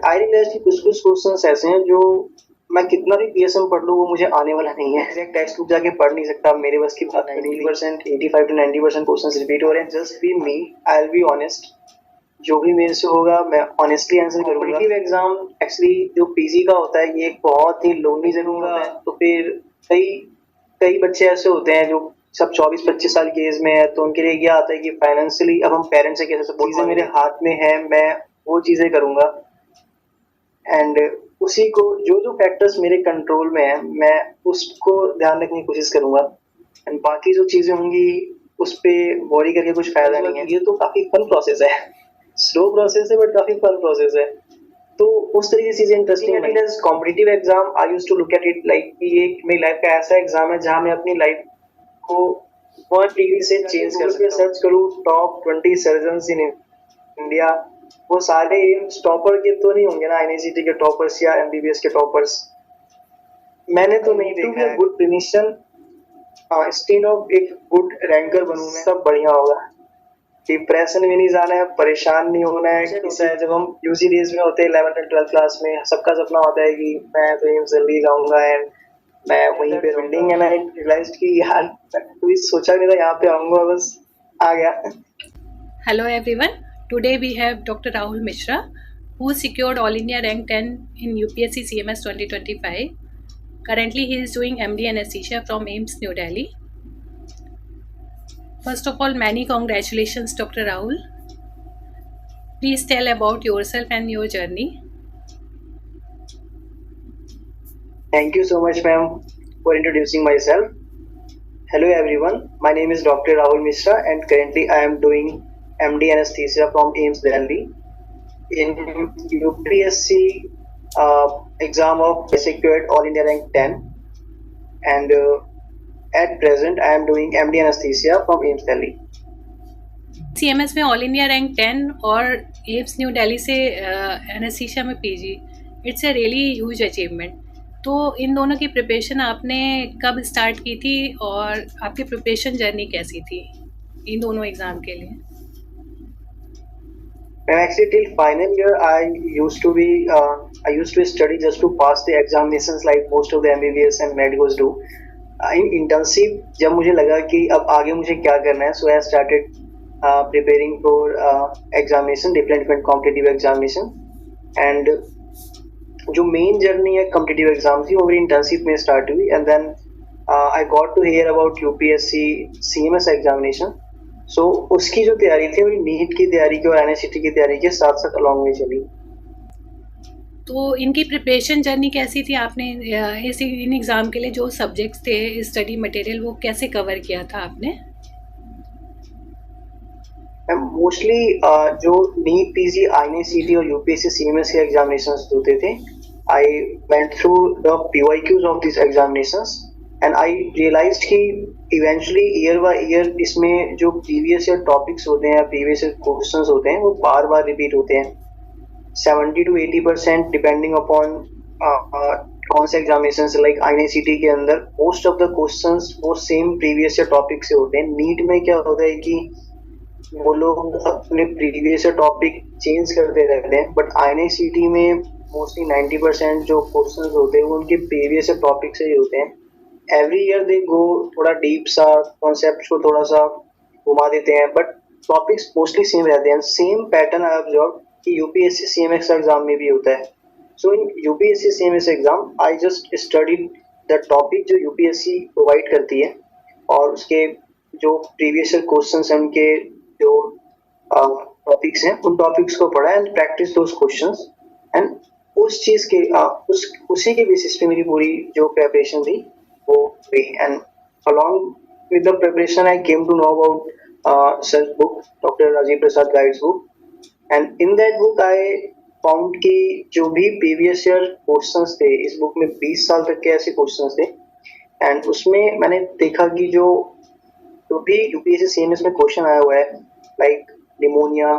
And I realise कि कुछ कुछ क्वेश्चंस ऐसे हैं जो मैं कितना भी पीएसएम पढ़ लूँ वो मुझे आने वाला नहीं है। एग्जैक्ट टेक्स्ट बुक जाके पढ़ नहीं सकता, मेरे बस की बात। 90% 85 to 90% क्वेश्चंस रिपीट हो रहे हैं। Just be me, I will be honest, जो भी मेरे से होगा मैं ऑनेस्टली आंसर करूंगा। कॉम्पिटिटिव एग्जाम एक्चुअली जो पीजी का होता है ये एक बहुत ही लोनली जगह होता है। तो फिर कई कई बच्चे ऐसे होते हैं जो सब 24-25 साल की एज में है, तो उनके लिए क्या आता है कि फाइनेंशियली अब हम पेरेंट्स से कैसे सपोर्ट, चीजें मेरे हाथ में है, मैं वो चीजें करूंगा। एंड उसी को जो जो फैक्टर्स मेरे कंट्रोल में है मैं उसको ध्यान रखने की कोशिश करूंगा। एंड बाकी जो चीजें होंगी उस पे वॉरी करके कुछ फायदा नहीं है। ये तो काफी फन प्रोसेस है, स्लो प्रोसेस है बट काफी फन प्रोसेस है। तो उस तरीके से चीजें इंटरेस्टिंग है। Competitive exam I used to look at it like कि ये मेरी लाइफ का ऐसा एग्जाम है जहां मैं अपनी लाइफ को 1 डिग्री से चेंज कर सकता हूं। सर्च करूं टॉप 20 सर्जन्स इन इंडिया, वो सारे एम्स टॉपर के तो नहीं होंगे ना, एनआईसीटी के टॉपर्स या एमबीबीएस के टॉपर्स। मैंने तो नहीं देखा है। गुड क्लिनिशियन इंस्टेड ऑफ एक गुड रैंकर बनूं मैं, सब बढ़िया होगा। डिप्रेशन में नहीं जाना है, परेशान नहीं होना है। होता है जब हम यूजी डेज में होते हैं 11th और 12th क्लास में, सबका सपना होता है कि मैं तो एम्स जल्दी जाऊंगा एंड मैं वहीं पे बिल्डिंग है। मैंने रियलाइज कि यार कभी सोचा नहीं था यहाँ पे आऊंगा, बस आ गया। Hello everyone. Today we have Dr. Rahul Mishra, who secured All India Rank 10 in UPSC CMS 2025. Currently, he is doing MD Anesthesia from AIIMS New Delhi. First of all, many congratulations, Dr. Rahul. Please tell about yourself and your journey. Thank you so much, ma'am, for introducing myself. Hello everyone, my name is Dr. Rahul Mishra and currently I am doing MD Anesthesia from AIIMS Delhi. In UPSC exam of I secured All India Rank 10 and at present I am doing MD Anesthesia from AIIMS Delhi. CMS में all India rank 10 और AIIMS new Delhi से anaesthesia में PG, it's a really huge achievement. तो इन दोनों की preparation आपने कब start की थी और आपकी प्रिपरेशन जर्नी कैसी थी इन दोनों एग्ज़ाम के लिए? Actually, till final year, I used to study just to pass the examinations like most of the MBBS and medicals do. In internship, जब मुझे लगा कि अब आगे मुझे क्या करना है, so I started preparing for examination, different competitive examination. And जो मेन जर्नी है कॉम्पिटिटिव एग्जाम थी वो मेरी इंटर्नशिप में स्टार्ट हुई and then I got to hear about UPSC CMS examination. So उसकी जो तैयारी थी मेरी नीट की तैयारी की और एनआईसीटी की तैयारी के साथ साथ अलॉन्ग में चली। तो इनकी प्रिपरेशन जर्नी कैसी थी? आपने इन एग्ज़ाम के लिए जो सब्जेक्ट्स थे, स्टडी मटेरियल, वो कैसे कवर किया था आपने? मोस्टली जो नीट पीजी आईएनसीटी और यूपीएससी सीएमएस के एग्जामिनेशंस होते थे, I went through the PYQs of this examinations and I realised कि इवेंचुअली ईयर बाय ईयर इसमें जो प्रीवियस ईयर टॉपिक्स होते हैं, प्रीवियस ईयर क्वेश्चंस होते हैं, वो बार बार रिपीट होते हैं 70 to 80% डिपेंडिंग अपॉन कौन से एग्जामिनेशन। लाइक आईएनसीटी के अंदर मोस्ट ऑफ द क्वेश्चंस वो सेम प्रीवियस ईयर टॉपिक से होते हैं। नीट में क्या होता है कि वो लोग अपने प्रीवियस टॉपिक चेंज करते रहते हैं, बट आईएनसीटी में मोस्टली 90% जो क्वेश्चंस होते हैं वो उनके प्रीवियस टॉपिक से ही होते हैं। एवरी ईयर दे गो थोड़ा डीप सा कॉन्सेप्ट को थोड़ा सा घुमा देते हैं, बट टॉपिक्स मोस्टली सेम रहते हैं। सेम पैटर्न आई ऑब्जर्व कि यूपीएससी सीएमएस एग्जाम में भी होता है। So in UPSC CMS exam I just studied the topic जो यूपीएससी प्रोवाइड करती है और उसके जो प्रीवियस क्वेश्चंस हैं उनके जो टॉपिक्स हैं उन टॉपिक्स को पढ़ा and practice those questions and उस चीज के उसी के बेसिस पे मेरी पूरी जो प्रिपरेशन थी वो हुई। And along with the preparation I came to know about such book doctor Rajeev Prasad guides book and in that book I found कि जो भी प्रीवियस ईयर क्वेश्चंस थे इस बुक में 20 साल तक के ऐसे क्वेश्चंस थे एंड उसमें मैंने देखा कि जो भी यूपीएससी सीएमएस में क्वेश्चन आया हुआ है लाइक निमोनिया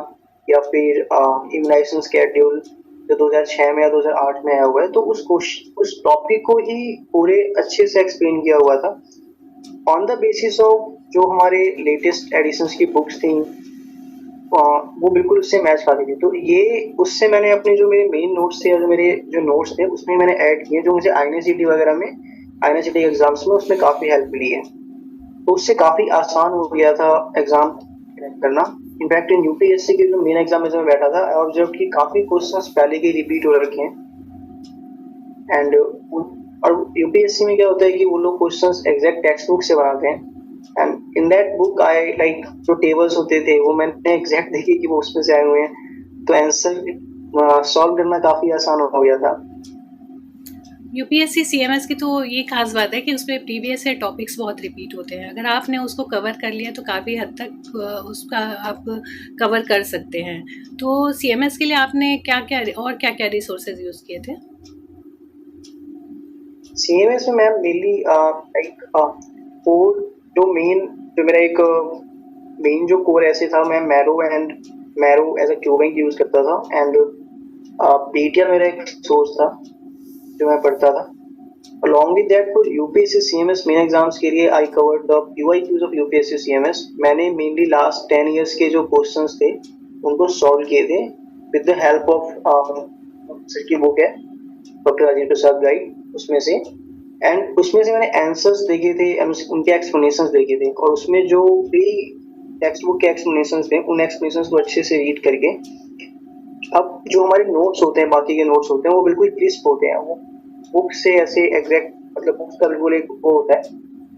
या फिर इम्यूनाइजेशन स्केड्यूल जो 2006 में या 2008 में आया हुआ है, तो उस टॉपिक को ही पूरे अच्छे से एक्सप्लेन किया हुआ था ऑन द बेसिस ऑफ जो हमारे लेटेस्ट एडिशंस की बुक्स थी वो बिल्कुल उससे मैच खाती थी। तो ये उससे मैंने अपने जो मेरे मेन नोट्स थे या जो मेरे जो नोट्स थे उसमें मैंने ऐड किए, जो मुझे आईएनसीटी वगैरह में, आईएनसीटी एग्जाम्स में उसमें काफ़ी हेल्प मिली है। तो उससे काफ़ी आसान हो गया था एग्ज़ाम क्रैक करना। इनफैक्ट इन यूपीएससी के जो मेन एग्जाम में मैं बैठा था, और जबकि काफ़ी क्वेश्चंस पहले के रिपीट हो रखे हैं। एंड और यूपीएससी में क्या होता है कि वो लोग क्वेश्चंस एग्जैक्ट टेक्स्ट बुक से बनाते हैं। And in that book I like जो टेबल्स होते थे वो मैंने एग्जैक्ट देखे कि वो उसमें से आए हुए हैं, तो आंसर सॉल्व करना काफ़ी आसान हो गया था। यूपीएससी सीएमएस की तो ये खास बात है कि उसमें प्रीवियस से टॉपिक्स बहुत रिपीट होते हैं। अगर आपने उसको कवर कर लिया तो काफ़ी हद तक उसका आप कवर कर सकते हैं। तो सीएमएस के लिए आपने क्या क्या और क्या क्या रिसोर्सेज यूज़ किए थे? सीएमएस में मैम मेनली लाइक कोर जो मेरा एक मेन जो कोर ऐसे था, मैं marrow as a cubing use करता था। एंड बीटीआर मेरा एक सोर्स था जो मैं पढ़ता था। Along with that, for UPSC CMS main exams के लिए I covered the PYQs of UPSC CMS। मैंने मेनली लास्ट 10 इयर्स के जो क्वेश्चंस थे उनको सॉल्व किए थे with the help of sir की बुक है डॉक्टर राजेंद्र प्रसाद गाइड, उसमें से। एंड उसमें से मैंने आंसर्स देखे थे, उनके एक्सप्लेनेशंस देखे थे, और उसमें जो भी टेक्स्ट बुक के एक्सप्लेनेशंस थे उन एक्सप्लेनेशंस को अच्छे से रीड करके, अब जो हमारे नोट्स होते हैं, बाकी के नोट्स होते हैं, वो बिल्कुल क्रिस्प होते हैं। वो बुक से ऐसे एग्जैक्ट, मतलब बुक्स का बिल्कुल एक वो होता है।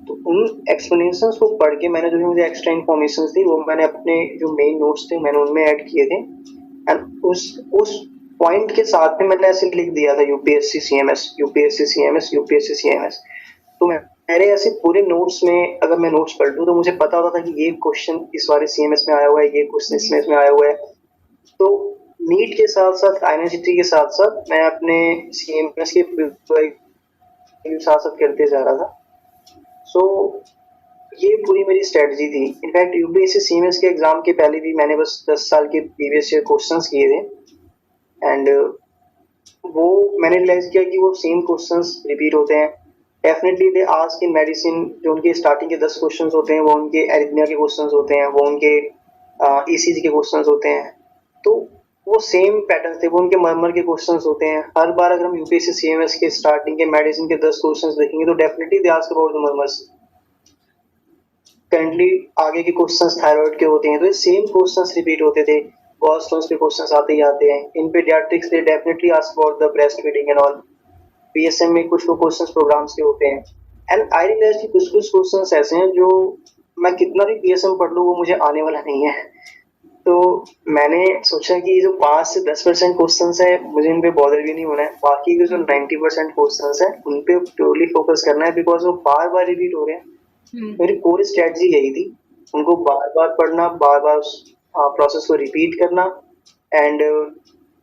तो उन एक्सप्लेनेशंस को पढ़ के मैंने जो भी मुझे एक्स्ट्रा इन्फॉर्मेशन थी वो मैंने अपने जो मेन नोट्स थे मैंने उनमें ऐड किए थे। एंड उस पॉइंट के साथ में मैंने ऐसे लिख दिया था UPSC CMS, UPSC CMS, UPSC CMS. तो मेरे ऐसे पूरे नोट्स में अगर मैं नोट्स पढ़ लूँ तो मुझे पता होता था कि ये क्वेश्चन इस बारे सीएमएस में आया हुआ है, ये क्वेश्चन इसमें आया हुआ है। तो नीट के साथ साथ, आईएनसीटी के साथ साथ मैं अपने सीएमएस के साथ साथ करते जा रहा था। सो ये पूरी मेरी स्ट्रेटजी थी। इनफैक्ट यूपीएससी सीएमएस के एग्जाम के पहले भी मैंने बस 10 साल के प्रीवियस ईयर क्वेश्चंस किए थे। एंड वो मैंने रियलाइज किया कि वो सेम क्वेश्चंस रिपीट होते हैं। Definitely they ask in medicine, जो उनके स्टार्टिंग के 10 क्वेश्चंस होते हैं वो उनके एरिथमिया के क्वेश्चंस होते हैं, वो उनके ईसीजी के क्वेश्चंस होते हैं। तो वो सेम पैटर्न थे, वो उनके मर्मर के क्वेश्चंस होते हैं हर बार। अगर हम यूपीएससी सीएमएस के स्टार्टिंग के मेडिसिन के 10 क्वेश्चंस देखेंगे तो definitely they ask about the murmurs. Currently आगे के क्वेश्चंस थायराइड के होते हैं, तो ये सेम क्वेश्चंस रिपीट होते थे। गॉलस्टोन्स के क्वेश्चंस आते ही आते हैं। In paediatrics they definitely ask about the breast feeding and all. PSM में कुछ क्वेश्चंस प्रोग्राम्स के होते हैं। एंड आई रियलाइज कि कुछ क्वेश्चंस ऐसे हैं जो मैं कितना भी पीएसएम पढ़ लूँ वो मुझे आने वाला नहीं है। तो मैंने सोचा कि जो 5 से 10% क्वेश्चंस है मुझे इन पे बॉदर भी नहीं होना है। बाकी के जो 90% क्वेश्चंस है उन पे प्योरली फोकस करना है, बिकॉज वो बार बार रिपीट हो रहे हैं। मेरी कोर स्ट्रेटजी यही थी, उनको बार बार पढ़ना, बार बार प्रोसेस को रिपीट करना। एंड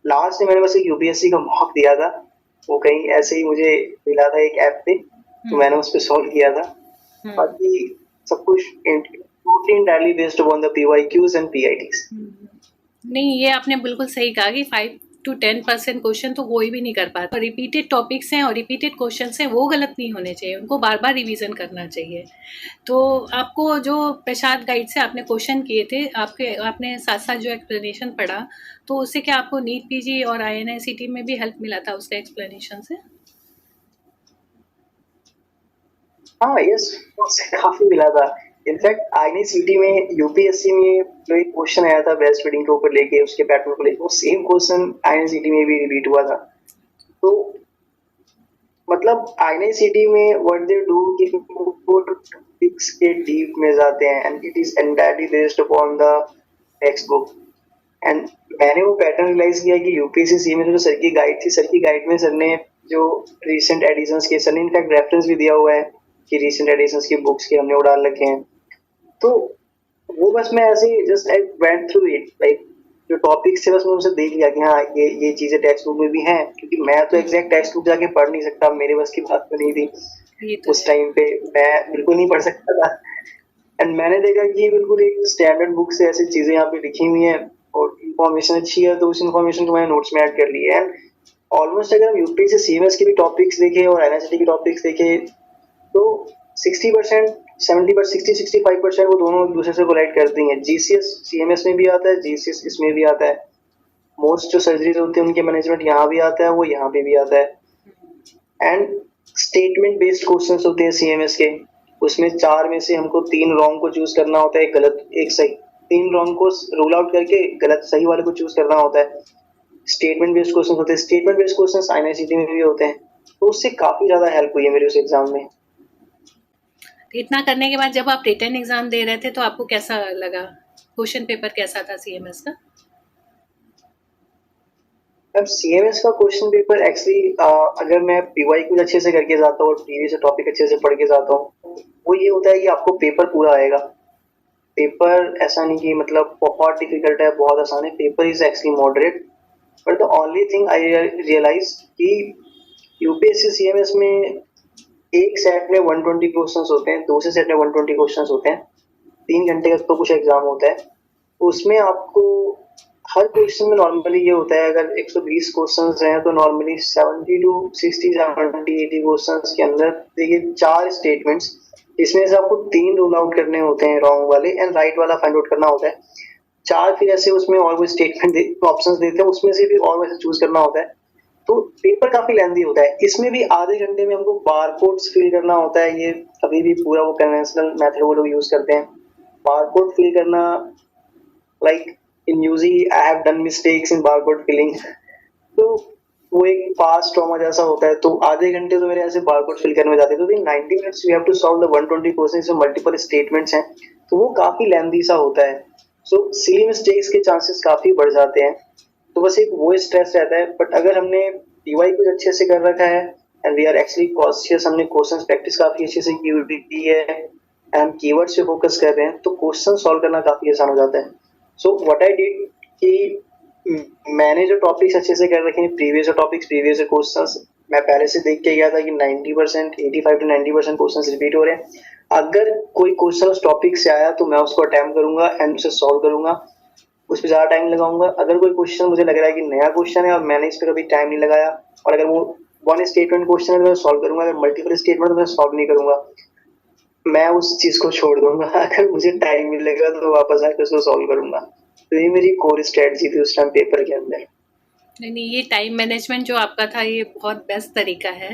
लास्ट में मैंने बस एक यूपीएससी का मॉक दिया था, वो कहीं ऐसे ही मुझे मिला था एक ऐप पे, तो मैंने उस पर सॉल्व किया था। बाकी सब कुछ totally entirely based upon the PYQs and PITs। नहीं, ये आपने बिल्कुल सही कहा कि 5 to 10% क्वेश्चन तो कोई भी नहीं कर पाता। रिपीटेड टॉपिक्स हैं और रिपीटेड क्वेश्चन हैं, वो गलत नहीं होने चाहिए, उनको बार बार रिवीजन करना चाहिए। तो आपको जो प्रसाद गाइड से आपने क्वेश्चन किए थे, आपने साथ साथ जो एक्सप्लेनेशन पढ़ा, तो उससे क्या आपको नीट पीजी और आईएनआईसीटी में भी हेल्प मिला था उसका एक्सप्लेनेशन से? हाँ यस, उससे काफी मिला था। इनफैक्ट आईएनसीटी में, यूपीएससी में जो एक क्वेश्चन आया था ब्रेस्ट फीडिंग के ऊपर लेके, उसके पैटर्न को लेके, वो सेम क्वेश्चन आईएनसीटी में भी रिपीट हुआ था। तो मतलब आईएनसीटी में व्हाट दे डू कि वो टॉपिक्स के डीप में जाते हैं and it is entirely based upon the text book. And मैंने वो पैटर्न रियलाइज किया कि यूपीएससी सी में जो सर की गाइड थी, सर की गाइड में सर ने जो रिसेंट एडिशंस के, सर ने इनफैक्ट रेफरेंस भी दिया हुआ है कि रिसेंट एडिशंस की बुक्स के हमने वो डाल रखे हैं। तो वो बस मैं ऐसे just I went through it, like जो टॉपिक्स थे बस मैं उनसे देख लिया कि हाँ ये चीजें टेक्स्ट बुक में भी हैं, क्योंकि मैं तो एग्जैक्ट टेक्स्ट बुक जाके पढ़ नहीं सकता, मेरे बस की बात तो नहीं थी उस टाइम पे, मैं बिल्कुल नहीं पढ़ सकता था। एंड मैंने देखा कि बिल्कुल एक स्टैंडर्ड बुक से ऐसी चीजें यहाँ पे लिखी हुई हैं और इन्फॉर्मेशन अच्छी है, तो उस इन्फॉर्मेशन को मैंने नोट्स में ऐड कर ली है। एंड ऑलमोस्ट अगर हम यूपीएससी सीएमएस के भी टॉपिक्स देखें और एनएसटी के टॉपिक्स देखें तो 60% 70 पर 60-65% वो दोनों एक दूसरे से कोलाइड करती हैं। जीसीएस सीएमएस में भी आता है, जीसीएस इसमें भी आता है। मोस्ट जो सर्जरीज होती है उनके मैनेजमेंट यहाँ भी आता है, वो यहाँ पे भी आता है। एंड स्टेटमेंट बेस्ड क्वेश्चंस होते हैं सीएमएस के, उसमें 4 में से हमको 3 रॉन्ग को चूज करना होता है, एक गलत एक सही, 3 रॉन्ग को रूल आउट करके गलत सही वाले को चूज करना होता है। स्टेटमेंट बेस्ड क्वेश्चन होते हैं, स्टेटमेंट बेस्ड क्वेश्चन आईएनसीटी में भी होते हैं, तो उससे काफी ज्यादा हेल्प हुई है मेरे उस एग्जाम में। इतना करने के बाद जब आप रिटन एग्जाम दे रहे थे तो आपको कैसा लगा? क्वेश्चन पेपर कैसा था सीएमएस का? अब सीएमएस का क्वेश्चन पेपर एक्चुअली अगर मैं पीवाई कुछ अच्छे से करके जाता हूँ और प्रीवियस टॉपिक अच्छे से पढ़ के जाता हूँ, वो ये होता है कि आपको पेपर पूरा आएगा। पेपर ऐसा नहीं कि मतलब बहुत डिफिकल्ट है, बहुत आसान है, paper is actually moderate. But the only thing I realise कि यूपीएससी सीएमएस में एक सेट में 120 क्वेश्चंस होते हैं, दूसरे सेट में 120 क्वेश्चंस होते हैं, 3 घंटे का तो कुछ एग्जाम होता है। उसमें आपको हर क्वेश्चन में नॉर्मली ये होता है, अगर 120 क्वेश्चंस हैं तो नॉर्मली 70 टू 60 70 80 क्वेश्चंस के अंदर देखिए 4 स्टेटमेंट्स, इसमें से आपको 3 रूल आउट करने होते हैं रॉन्ग वाले, एंड राइट वाला फाइंड आउट करना होता है। 4 फिर ऐसे उसमें और कोई स्टेटमेंट ऑप्शंस देते हैं, उसमें से भी और वैसे चूज करना होता है, तो पेपर काफी लेंदी होता है। इसमें भी आधे घंटे में हमको बारकोड्स फिल करना होता है। ये अभी भी पूरा वो कन्वेंशनल मेथड वो लोग यूज करते हैं, बारकोड फिल करना। Like in UG I have done mistakes in barcode filling, तो वो एक पास्ट ट्रॉमा जैसा होता है। तो आधे घंटे तो मेरे ऐसे बारकोड फिल करने में जाते हैं, तो 90 minutes we have to solve the 120 questions में मल्टीपल स्टेटमेंट्स हैं, तो वो काफी लेंदी सा होता है। सो सिली मिस्टेक्स के चांसेस काफी बढ़ जाते हैं, तो बस एक वो स्ट्रेस रहता है। बट अगर हमने पीवाई कुछ अच्छे से कर रखा है and we are actually conscious, हमने क्वेश्चंस प्रैक्टिस काफी अच्छे से की है एंड हम कीवर्ड्स पे फोकस कर रहे हैं, तो क्वेश्चन सॉल्व करना काफी आसान हो जाता है। सो व्हाट आई डिड कि मैंने जो टॉपिक्स अच्छे से कर रखे हैं, प्रीवियस टॉपिक्स, प्रीवियस क्वेश्चंस मैं पहले से देख के गया था कि 90% 85 टू 90% क्वेश्चंस रिपीट हो रहे हैं। अगर कोई क्वेश्चन उस टॉपिक से आया तो मैं उसको अटेम्प्ट करूंगा एंड उसे सॉल्व करूंगा, उस पर ज़्यादा टाइम लगाऊंगा। अगर कोई क्वेश्चन मुझे लग रहा है कि नया क्वेश्चन है और मैंने इस पर कभी टाइम नहीं लगाया, और अगर वो वन स्टेटमेंट क्वेश्चन है तो मैं सॉल्व करूंगा, अगर मल्टीपल स्टेटमेंट तो मैं सॉल्व नहीं करूंगा, मैं उस चीज़ को छोड़ दूंगा। अगर मुझे टाइम मिलेगा तो वापस आकर उसको सॉल्व करूंगा। तो ये मेरी कोर स्ट्रेटजी थी उस टाइम पेपर के अंदर। नहीं, ये टाइम मैनेजमेंट जो आपका था ये बहुत बेस्ट तरीका है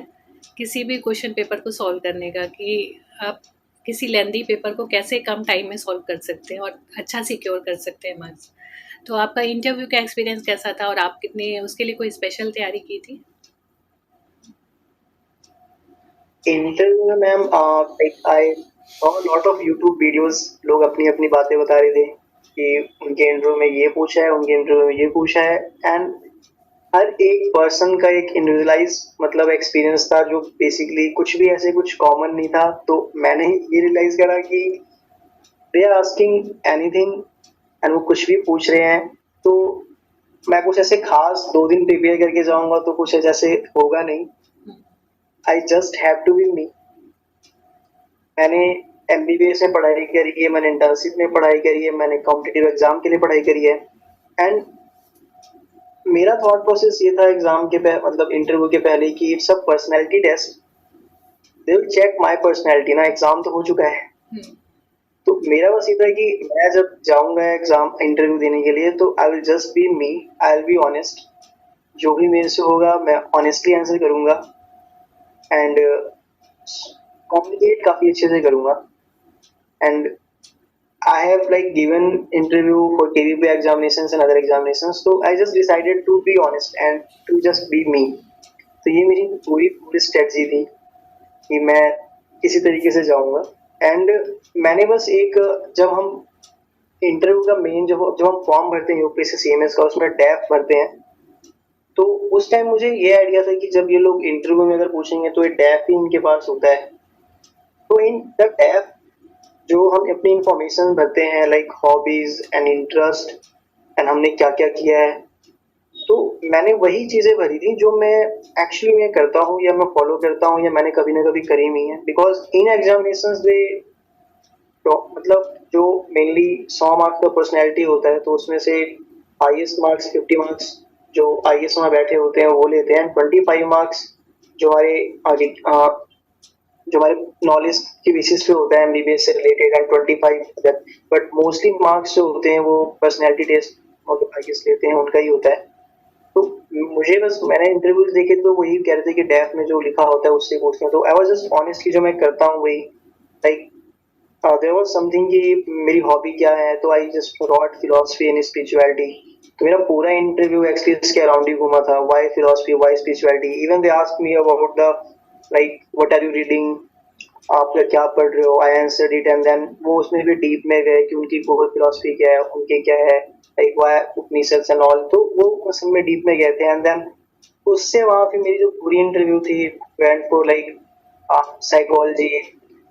किसी भी क्वेश्चन पेपर को सॉल्व करने का, कि आप किसी लेंदी पेपर को कैसे कम टाइम में सॉल्व कर सकते हैं और अच्छा सिक्योर कर सकते हैं मार्क्स। तो आपका इंटरव्यू का एक्सपीरियंस कैसा था और आप कितने उसके लिए कोई स्पेशल तैयारी की थी? इंटरव्यू में ma'am I saw lot of YouTube videos, लोग अपनी अपनी बातें बता रहे थे कि उनके इंटरव्यू में ये पूछा है, उनके इंटरव्यू में ये पूछा है, एंड हर एक पर्सन का एक इंडिविजुअलाइज मतलब एक्सपीरियंस था, जो बेसिकली कुछ भी ऐसे कुछ कॉमन नहीं था। तो मैंने ये रियलाइज करा कि they are asking anything and वो कुछ भी पूछ रहे हैं, तो मैं कुछ ऐसे खास 2 दिन प्रिपेयर करके जाऊंगा तो कुछ जैसे होगा नहीं। I just have to be me. मैंने एमबीबीएस में पढ़ाई करी है, मैंने इंटर्नशिप में पढ़ाई करी है, मैंने कॉम्पिटिटिव एग्जाम के लिए पढ़ाई करी है, एंड मेरा थॉट प्रोसेस ये था एग्जाम के मतलब इंटरव्यू के पहले कि it's a personality test, they will check my personality ना। एग्जाम तो हो चुका है, तो मेरा बस ये था कि मैं जब जाऊंगा एग्जाम इंटरव्यू देने के लिए तो I will just be me, I will be honest, जो भी मेरे से होगा मैं ऑनेस्टली आंसर करूंगा एंड कम्युनिकेट काफी अच्छे से करूंगा। And I have like given interview for KVP examinations and other examinations, so I just decided to be honest and to just be me. तो ये मेरी पूरी स्ट्रेटजी थी कि मैं किसी तरीके से जाऊंगा। एंड मैंने बस एक, जब हम इंटरव्यू का मेन जब हम फॉर्म भरते हैं यूपीएससी सीएमएस का, उसमें डैफ भरते हैं, तो उस टाइम मुझे ये आइडिया था कि जब ये लोग इंटरव्यू में अगर पूछेंगे तो ये डैफ ही इनके पास होता है। तो इन द डैफ जो हम अपनी इंफॉर्मेशन भरते हैं like hobbies and interest and हमने क्या क्या किया है, तो मैंने वही चीज़ें भरी थी जो मैं एक्चुअली मैं करता हूँ या मैं फॉलो करता हूँ या मैंने कभी ना कभी करी हुई है। बिकॉज इन एग्जामिनेशंस दे मतलब जो मेनली 100 मार्क्स का पर्सनैलिटी होता है, तो उसमें से हाईएस्ट मार्क्स 50 मार्क्स जो आईएएस में बैठे होते हैं वो लेते हैं, 25 मार्क्स जो हमारे जो हमारे नॉलेज के बेसिस पे होता है एमबीबीएस से related and 25 other, but mostly marks जो होते हैं वो पर्सनैलिटी टेस्ट और आई गेस लेते हैं उनका ही होता है। तो मुझे बस मैंने इंटरव्यूज देखे तो वही कह रहे थे कि डेफ में जो लिखा होता है उससे पूछते हैं, तो आई वाज जस्ट ऑनेस्टली जो मैं करता हूँ वही, लाइक देयर वाज समथिंग कि मेरी हॉबी क्या है, तो I just wrote philosophy and spirituality. तो मेरा पूरा इंटरव्यू एक्चुअली इसके अराउंड ही घूमा था, why philosophy why spirituality, even they asked me about the like what are you reading, आप क्या पढ़ रहे हो, I answered it and then वो उसमें भी डीप में गए कि उनकी कोर फिलोसफी क्या है, उनके क्या है, like why Upanishad and all, तो वो उसमें में डीप में गए थे एंड देन उससे वहां पे मेरी जो पूरी इंटरव्यू थी went for like psychology,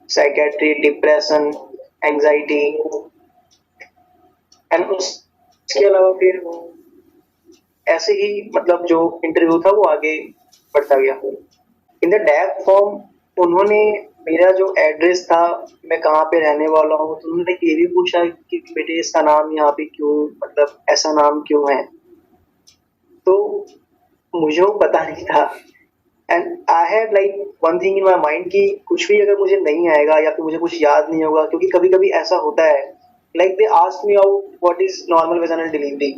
psychiatry, depression, anxiety and उसके अलावा फिर ऐसे ही मतलब जो इंटरव्यू था वो आगे बढ़ता गया। इन द डेफ फॉर्म उन्होंने मेरा जो एड्रेस था, मैं कहाँ पे रहने वाला हूँ, तो उन्होंने ये भी पूछा कि बेटे इसका नाम यहाँ पे क्यों, मतलब ऐसा नाम क्यों है, तो मुझे वो पता नहीं था and I had like one thing in my mind कि कुछ भी अगर मुझे नहीं आएगा या फिर मुझे कुछ याद नहीं होगा, क्योंकि कभी कभी ऐसा होता है like they ask me out what is normal vaginal delivery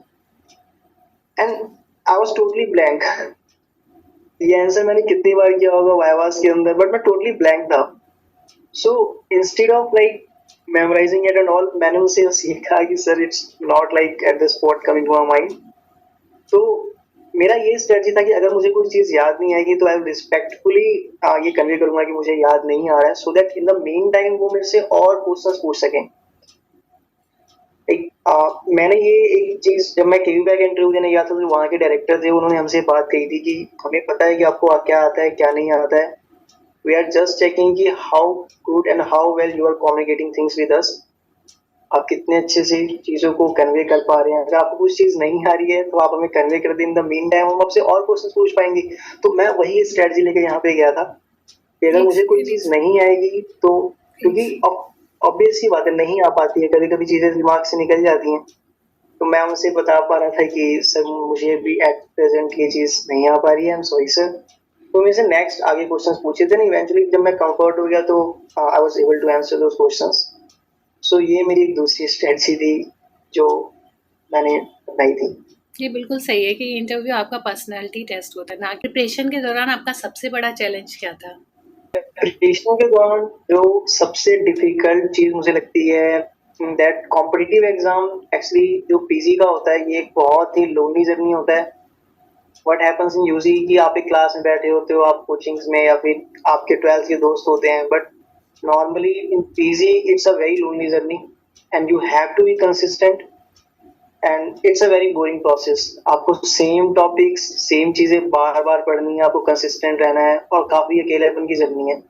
and I was totally blank. ये आंसर मैंने कितनी बार किया होगा वाइवास के अंदर, बट मैं टोटली ब्लैंक था। So instead of like memorising it and all, मैंने उनसे बस ये कहा कि sir it's not like at the spot coming to my mind. तो मेरा ये स्ट्रेटजी था कि अगर मुझे कोई चीज याद नहीं आएगी तो आई रिस्पेक्टफुली ये कन्वे करूंगा कि मुझे याद नहीं आ रहा है, so that in the main time वो मेरे से और क्वेश्चंस पूछ सकें। मैंने ये एक चीज जब मैं केवी बैक इंटरव्यू देने गया था तो वहाँ के डायरेक्टर थे, उन्होंने हमसे बात कही थी कि हमें पता है कि आपको क्या आता है क्या नहीं आता है, वी आर जस्ट चेकिंग कि how good and how well you are communicating things with us, आप कितने अच्छे से चीजों को कन्वे कर पा रहे हैं। अगर आपको कुछ चीज नहीं आ रही है तो आप हमें कन्वे कर दें, इन द मीन टाइम हम आपसे और क्वेश्चन पूछ पाएंगे। तो मैं वही स्ट्रेटजी लेकर यहाँ पे गया था कि अगर मुझे कोई चीज नहीं आएगी तो, क्योंकि ऑब्वियस ही बात है नहीं आ पाती है, कभी कभी चीजें दिमाग से निकल जाती हैं, तो मैं उनसे बता पा रहा था कि सर मुझे भी एट प्रेजेंट ये चीज नहीं आ पा रही है, आई एम सॉरी सर। तो मेरे से नेक्स्ट आगे क्वेश्चंस पूछे थे, इवेंचुअली जब मैं कंफर्ट हो गया तो I was able to answer those questions. So ये मेरी एक दूसरी स्ट्रेटजी थी जो मैंने बताई थी। ये बिल्कुल सही है कि इंटरव्यू आपका पर्सनालिटी टेस्ट होता है ना। प्रिपरेशन के दौरान आपका सबसे बड़ा चैलेंज क्या था? प्रिपरेशन के दौरान जो सबसे डिफिकल्ट चीज मुझे लगती है दैट कॉम्पिटिटिव एग्जाम एक्चुअली जो पीजी का होता है ये एक बहुत ही लोनली जर्नी होता है। व्हाट हैपेंस इन यूजी कि आप एक क्लास में बैठे होते हो, आप कोचिंग्स में या फिर आपके 12th के दोस्त होते हैं, but normally in PG it's a very lonely journey and you have to be consistent and it's a very boring process. आपको सेम टॉपिक्स सेम चीजें बार बार पढ़नी है, आपको कंसिस्टेंट रहना है और काफी अकेलेपन की जर्नी है,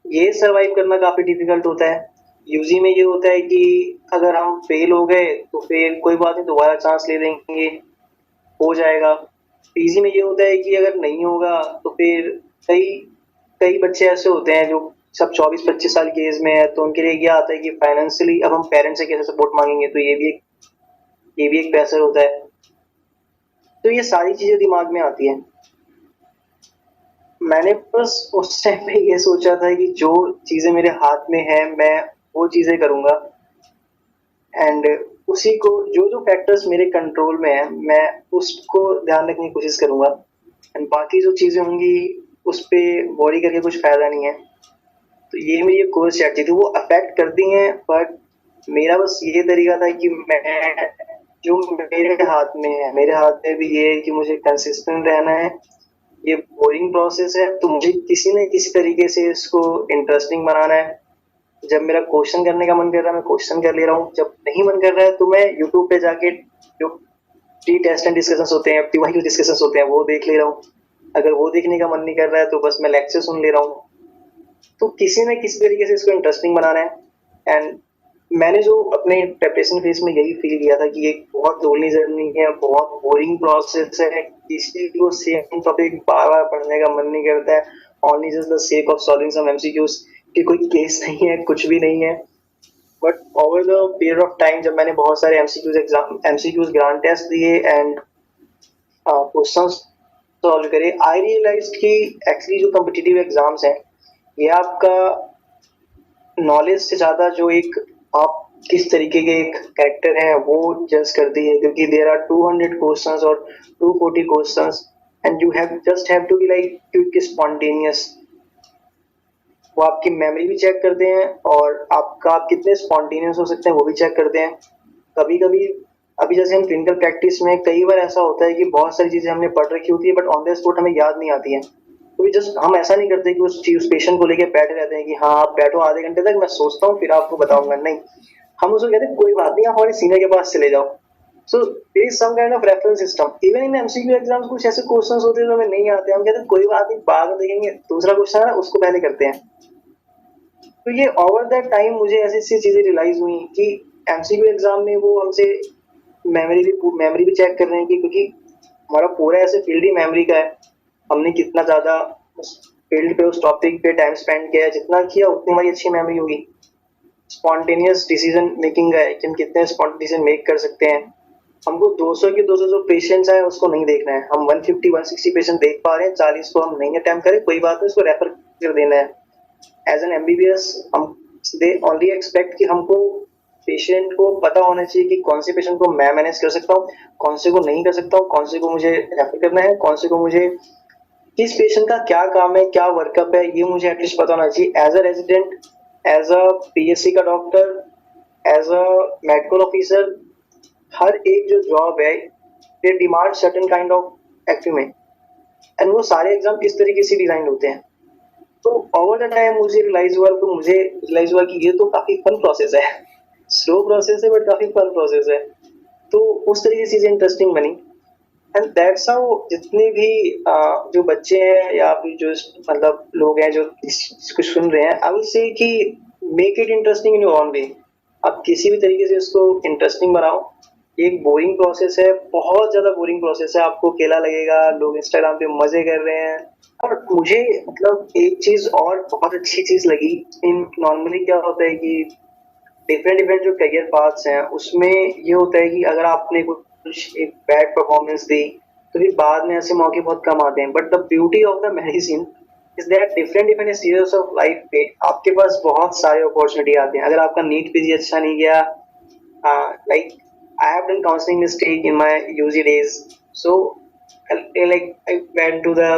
ये सरवाइव करना काफी डिफिकल्ट होता है। यूजी में ये होता है कि अगर हम फेल हो गए तो फिर कोई बात नहीं, दोबारा चांस ले लेंगे, हो जाएगा। पीजी में ये होता है कि अगर नहीं होगा तो फिर कई कई बच्चे ऐसे होते हैं जो सब 24-25 साल की एज में है, तो उनके लिए ये आता है कि फाइनेंशियली अब हम पेरेंट्स से कैसे सपोर्ट मांगेंगे, तो ये भी एक प्रेशर होता है। तो ये सारी चीजें दिमाग में आती हैं। मैंने बस उस टाइम पे ये सोचा था कि जो चीजें मेरे हाथ में है मैं वो चीजें करूंगा एंड उसी को जो जो फैक्टर्स मेरे कंट्रोल में है मैं उसको ध्यान रखने की कोशिश करूंगा एंड बाकी जो चीजें होंगी उस पर वॉरी करके कुछ फायदा नहीं है। तो ये मेरी एक कोर स्ट्रैटेजी थी, वो अफेक्ट करती हैं, बट मेरा बस ये तरीका था कि मैं जो मेरे हाथ में है, मेरे हाथ में भी ये है कि मुझे कंसिस्टेंट रहना है। ये बोरिंग प्रोसेस है तो मुझे किसी न किसी तरीके से इसको इंटरेस्टिंग बनाना है। जब मेरा क्वेश्चन करने का मन कर रहा है मैं क्वेश्चन कर ले रहा हूँ, जब नहीं मन कर रहा है तो मैं यूट्यूब पे जाके जो प्री टेस्ट एंड डिस्कशंस होते हैं, पीवाईक्यू डिस्कशंस होते हैं वो देख ले रहा हूँ। अगर वो देखने का मन नहीं कर रहा है तो बस मैं लेक्चर सुन ले रहा हूँ। तो किसी न किसी तरीके से इसको इंटरेस्टिंग बनाना है एंड मैंने जो अपने प्रिपरेशन फेज में यही फील किया था कि ये बहुत लोनली जर्नी है, बहुत बोरिंग प्रोसेस है, किसी को सेम टॉपिक बार बार पढ़ने का मन नहीं करता है, only just the sake of solving some MCQs कि कोई केस नहीं है, कुछ भी नहीं है। But over the period of time जब मैंने बहुत सारे एमसीक्यूज ग्रांड टेस्ट दिए एंड क्वेश्चंस सॉल्व करे, आई रियलाइज्ड कि एक्चुअली जो कॉम्पिटिटिव एग्जाम्स हैं ये आपका नॉलेज से ज़्यादा जो एक आप किस तरीके के एक कैरेक्टर हैं वो जज करती है, क्योंकि देर आर 200 क्वेश्चंस और 240 questions and you have just have to be like quick spontaneous. वो आपकी मेमोरी भी चेक करते हैं और आपका आप कितने स्पॉन्टेनियस हो सकते हैं वो भी चेक करते हैं। कभी कभी अभी जैसे हम क्लिनिकल प्रैक्टिस में कई बार ऐसा होता है कि बहुत सारी चीज़ें हमने पढ़ रखी होती है बट ऑन द स्पॉट हमें याद नहीं आती है। तो जस्ट हम ऐसा नहीं करते कि उस चीज उस पेशेंट को लेके बैठे रहते हैं कि हाँ आप बैठो आधे घंटे तक, मैं सोचता हूँ फिर आपको बताऊंगा। नहीं, हम उसको कहते हैं कोई बात नहीं, आप हमारे सीनियर के पास चले जाओ। So there is some kind of reference system. Even in MCQ exams कुछ ऐसे क्वेश्चंस होते हैं जो हमें नहीं आते, हम कहते हैं कोई बात नहीं बाद में देखेंगे, दूसरा क्वेश्चन है ना उसको पहले करते हैं। तो ये ओवर दैट टाइम मुझे ऐसी ऐसी चीजें रियलाइज हुई कि एमसीक्यू एग्जाम में वो हमसे मेमोरी भी चेक कर रहे हैं कि क्योंकि हमारा पूरा ऐसे फील्ड ही मेमोरी का है। हमने कितना ज्यादा उस फील्ड पे उस टॉपिक पे टाइम स्पेंड किया है, जितना किया उतनी हमारी अच्छी मेमोरी होगी। स्पॉन्टेनियस डिसीजन मेकिंग का है कि हम कितने स्पॉन्टेनियस डिसीजन मेक कर सकते हैं। हमको 200 के 200 जो पेशेंट्स हैं उसको नहीं देखना है, हम 150 160 पेशेंट देख पा रहे हैं, 40 को हम नहीं अटेम्प्ट करें कोई बात नहीं, उसको रेफर कर देना है। एज एन एमबीबीएस हम दे ओनली एक्सपेक्ट कि हमको पेशेंट को पता होना चाहिए कि कौन से पेशेंट को मैं मैनेज कर सकता हूँ, कौन से को नहीं कर सकता हूँ, कौन से को मुझे रेफर करना है, कौन से को मुझे किस पेशेंट का क्या काम है, क्या वर्कअप है, ये मुझे एटलीस्ट पता होना चाहिए। As a resident, as a PSC का doctor, as a medical officer, हर एक जो जॉब है they demand certain kind of acumen and वो सारे एग्जाम इस तरीके से डिजाइन होते हैं। तो ओवर द टाइम मुझे रियलाइज हुआ कि ये तो काफी फन प्रोसेस है, स्लो प्रोसेस है बट काफी फन प्रोसेस है। तो उस तरीके से चीजें इंटरेस्टिंग बनी एंड दैट्स हाउ जितने भी जो बच्चे हैं या फिर जो मतलब लोग हैं जो इसको सुन रहे हैं, आई विल से कि make it interesting in your own way. आप किसी भी तरीके से इसको इंटरेस्टिंग बनाओ। एक बोरिंग प्रोसेस है, बहुत ज्यादा बोरिंग प्रोसेस है, आपको अकेला लगेगा, लोग इंस्टाग्राम पे मजे कर रहे हैं। और मुझे मतलब एक चीज और बहुत अच्छी चीज लगी इन नॉर्मली क्या होता है कि डिफरेंट डिफरेंट जो करियर पाथ्स हैं उसमें ये होता है कि अगर आपने कुछ एक बैड परफॉर्मेंस दी तो फिर बाद में ऐसे मौके बहुत कम आते हैं। But the beauty of the medicine is that different different stages of life पे आपके पास बहुत सारे अपॉर्चुनिटी आते हैं। अगर आपका नीट पीजी अच्छा नहीं गया, like I have done counseling mistake in my UG days, so I went to the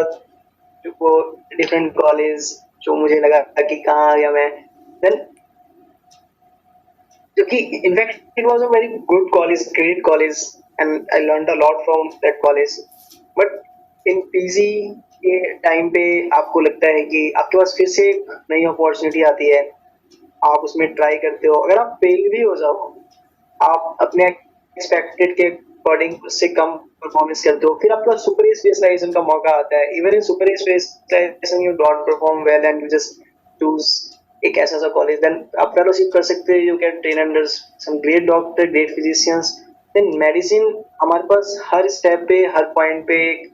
different college जो मुझे लगा कि कहाँ आ गया मैं। Then क्योंकि in fact it was a very good college, great college, and I learned a lot from that college. But in PG के time पे आपको लगता है कि आपके पास फिर से एक नई अपॉर्चुनिटी आती है, आप उसमें ट्राई करते हो। अगर आप फेल भी हो जाओ, आप अपने एक्सपेक्टेड के अकॉर्डिंग उससे कम परफॉर्मेंस करते हो, फिर आपका सुपर स्पेशलाइजेशन का मौका आता है। Even in super specialization you don't perform well and you just choose एक ऐसा सा कॉलेज, देन आप फेलोशिप कर सकते हो, you can train under some great doctor, great physicians. Then medicine हमारे पास हर स्टेप पे हर पॉइंट पे एक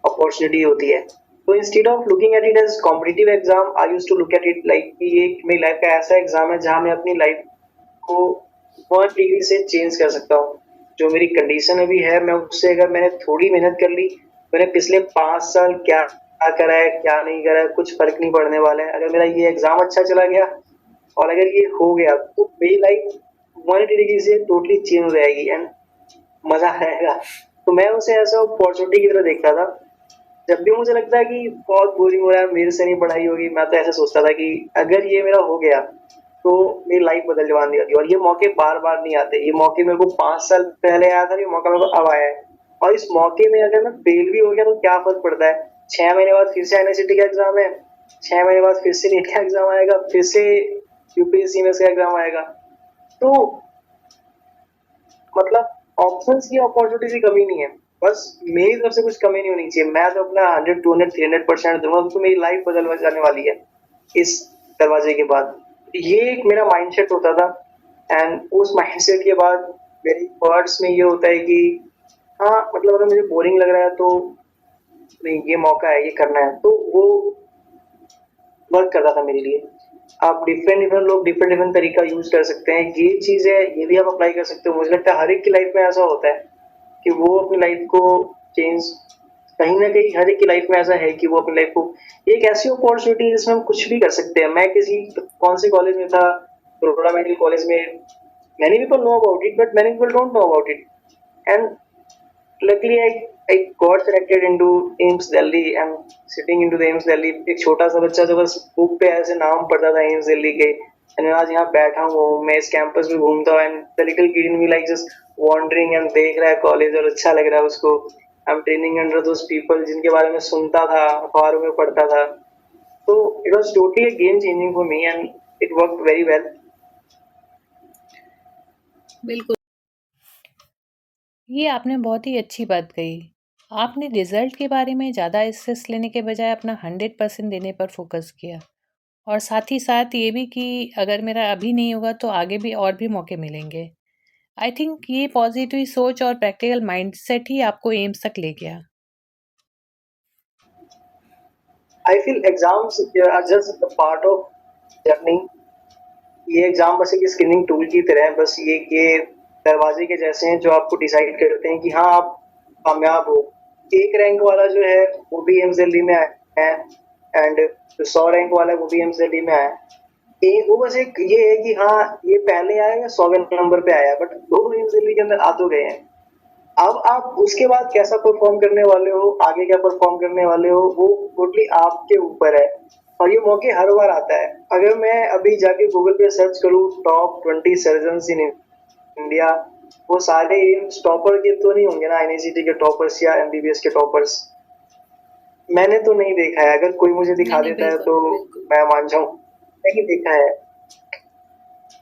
अपॉर्चुनिटी होती है। तो instead of looking at it as competitive exam, I used to look at it like कि ये मेरी लाइफ का ऐसा एग्जाम है जहाँ मैं अपनी लाइफ को 1 डिग्री से चेंज कर सकता हूँ। जो मेरी कंडीशन अभी है, मैं उससे अगर मैंने थोड़ी मेहनत कर ली, मैंने पिछले 5 साल क्या करा है क्या नहीं करा है कुछ फर्क नहीं पड़ने वाला है। अगर मेरा ये एग्जाम अच्छा चला गया और अगर ये हो गया तो मेरी लाइफ 180 डिग्री से टोटली चेंज हो जाएगी एंड मजा आएगा। तो मैं उसे ऐसा अपॉर्चुनिटी की तरह देखता था। जब भी मुझे लगता है कि बहुत बोरिंग हो रहा है, मेरे से नहीं पढ़ाई होगी, मैं तो ऐसा सोचता था कि अगर ये मेरा हो गया तो मेरी लाइफ बदल जाने वाली। और ये मौके बार बार नहीं आते, ये मौके मेरे को 5 साल पहले आया था, ये मौका मेरे को अब आया है। और इस मौके में अगर मैं फेल भी हो गया तो क्या फर्क पड़ता है, 6 महीने बाद फिर से एनआईसीटी का एग्जाम है, 6 महीने बाद फिर से नीट का एग्जाम आएगा, फिर से यूपीएससी में का एग्जाम आएगा। तो मतलब ऑप्शंस की अपॉर्चुनिटी की कमी नहीं है, बस मेरी तरफ से कुछ कमी नहीं होनी चाहिए। मैं तो अपना 100 200 300% दूंगा तो मेरी लाइफ बदल जाने वाली है इस दरवाजे के बाद। ये एक मेरा माइंडसेट होता था एंड उस माइंडसेट के बाद मेरी वर्ड्स में ये होता है कि हाँ मतलब अगर मुझे बोरिंग लग रहा है तो नहीं, ये मौका है, ये करना है, तो वो वर्क करता था मेरे लिए। आप डिफरेंट लोग डिफरेंट तरीका यूज कर सकते हैं, ये चीज है, ये भी आप अप्लाई कर सकते हो। मुझे लगता है हर एक की लाइफ में ऐसा होता है कि वो अपनी लाइफ को चेंज कहीं ना कहीं हर एक की लाइफ में ऐसा है कि वो अपनी लाइफ को, एक ऐसी अपॉर्चुनिटी है जिसमें हम कुछ भी कर सकते हैं। मैं किसी कौन से कॉलेज में था, बड़ोड़ा मेडिकल कॉलेज में, many people know about it but many people don't know about it, and luckily I got selected into AIIMS Delhi and sitting into the AIIMS Delhi, एक छोटा सा बच्चा जो बस बुक पे ऐसे नाम पढ़ता था एम्स दिल्ली के, एंड आज यहाँ बैठा हूँ, मैं इस कैंपस में घूमता हूँ, and the little kid in me like just wondering and देख रहा है कॉलेज और अच्छा लग रहा है उसको। I am training under those people जिनके बारे में सुनता था, अखबारों में पढ़ता था। तो it was totally game changing for me and it work very well. बिल्कुल, ये आपने बहुत ही अच्छी बात कही। आपने रिजल्ट के बारे में ज़्यादा स्ट्रेस लेने के बजाय अपना 100% देने पर फोकस किया, और साथ ही साथ ये भी कि अगर मेरा अभी नहीं होगा तो आगे भी और भी मौके मिलेंगे। आई थिंक ये पॉजिटिव सोच और प्रैक्टिकल माइंडसेट ही आपको एम्स तक ले गया। I feel exams are just the part of journey. ये एग्जाम बस एक स्क्रीनिंग टूल की तरह है, बस ये दरवाजे के जैसे हैं जो आपको डिसाइड करते हैं कि हाँ आप कामयाब हो। एक रैंक वाला जो है वो भी एम्स दिल्ली में आया है, एंड जो 100 रैंक वाला है वो भी एम्स दिल्ली में आया है। वो बस एक ये है कि हाँ ये पहले आया या 100वें नंबर पे आया, बट दोनों एम्स दिल्ली के अंदर आ तो गए हैं। अब आप उसके बाद कैसा परफॉर्म करने वाले हो, आगे क्या परफॉर्म करने वाले हो, वो टोटली आपके ऊपर है, और ये मौके हर बार आता है। अगर मैं अभी जाके गूगल पे सर्च करूँ टॉप 20 सर्जन्स इन इंडिया, वो सारे एम्स टॉपर के तो नहीं होंगे ना, एनआईसीटी के टॉपर्स या एमबीबीएस के टॉपर्स। मैंने तो नहीं देखा है, अगर कोई मुझे दिखा नहीं, देता है बिल्कुल, तो बिल्कुल। मैं मान जाऊं, नहीं देखा है।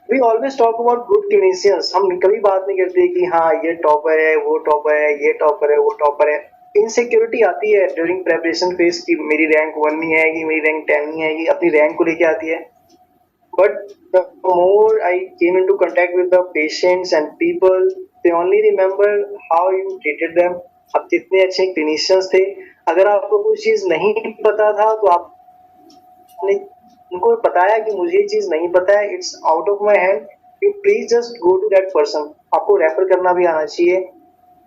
We always talk about good clinicians, हम कभी बात नहीं करते कि हाँ ये टॉपर है, वो टॉपर है, ये टॉपर है, वो टॉपर है। इनसिक्योरिटी आती है ड्यूरिंग प्रेपरेशन फेज की मेरी रैंक 1 नहीं आएगी, मेरी रैंक 10 नहीं आएगी, अपनी रैंक को लेके आती है। But the more I came into contact with the patients and people, they only remember how you treated them. अब जितने अच्छे क्लिनिशियंस थे, अगर आपको कुछ चीज नहीं पता था तो आपने उनको बताया कि मुझे ये चीज नहीं पता है, it's out of my hand, you please just go to that person. आपको रेफर करना भी आना चाहिए,